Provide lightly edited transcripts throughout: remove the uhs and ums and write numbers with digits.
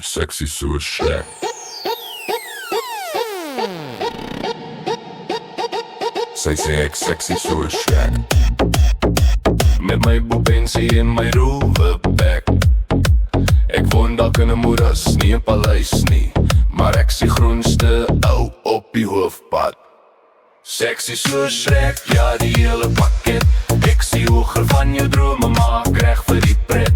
sexy soos Shrek. Sy sê ek sexy soos Shrek. Met my boepensie en my roerbek. Ek woon dalk in 'n moeras, nie 'n paleis nie, maar ek is die groenste ou op die hoofpad. Sexy soos Shrek, ja die hele pakket. Ek sien hoger van jou drome, maak reg vir die pret.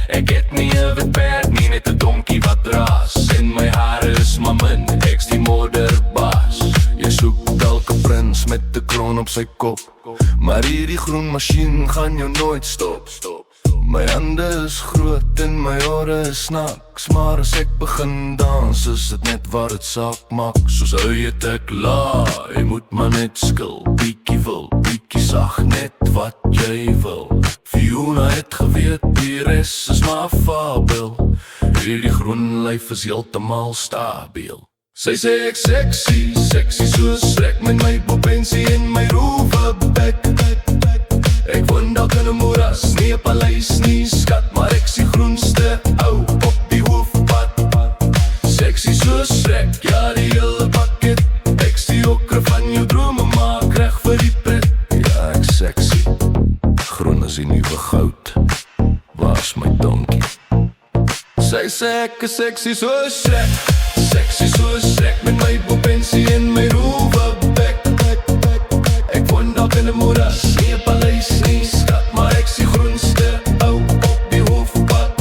Ek het nie 'n wit perd nie, net 'n donkie wat draas. En my hare is maar min, ek's die modderbaas. Jy soek dalk 'n prins met 'n kroon op sy kop, maar hierdie groen masjien gaan jou nooit stop. My hande is groot en my ore is snaaks, maar as ek begin dans, is dit net waar het saak maak. Soos uit ek laai, moet maar net skil. Bietjie wil, bietjie sag, net wat jy wil. Fiona het geweet, die res is maar fabel. Hierdie groen lyf is heeltemal stabiel. Sy sê ek sexy, sexy soos Shrek. Met my boepensie en my roerbek. Ek woon dalk in 'n moeras, nie 'n paleis nie, skat, maar ek is die groenste ou op die hoofpad. Sexy soos Shrek, ja die hele pakket. Ek is die okre van jou drome, maak reg vir die pret. Ja, ek sexy, groen is die nuwe goud. Waar's my donkie? Sy sê ek is sexy soos Shrek. Sexy soos Shrek, met my boepensie en my roerbek. Ek woon dalk in 'n moeras, nie 'n paleis nie, skat, maar ek is die groenste ou op die hoofpad.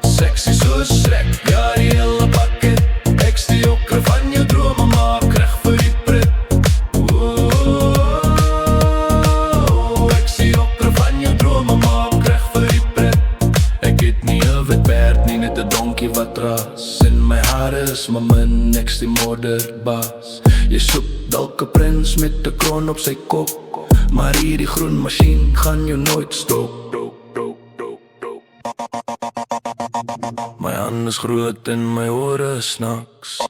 Sexy soos Shrek, ja die hele pakket. Ek is die okre van jou drome, maak reg vir die pret. Ek is die okre van jou drome, maak reg vir die pret. Ek het nie 'n wit perd nie, net 'n donkie wat draas. En my hare is maar min, ek is die modderbaas. Jy soek dalk 'n prins met 'n kroon op sy kop, maar hierdie groen masjien gaan jou nooit stop. My hande is groot en my ore is snaaks.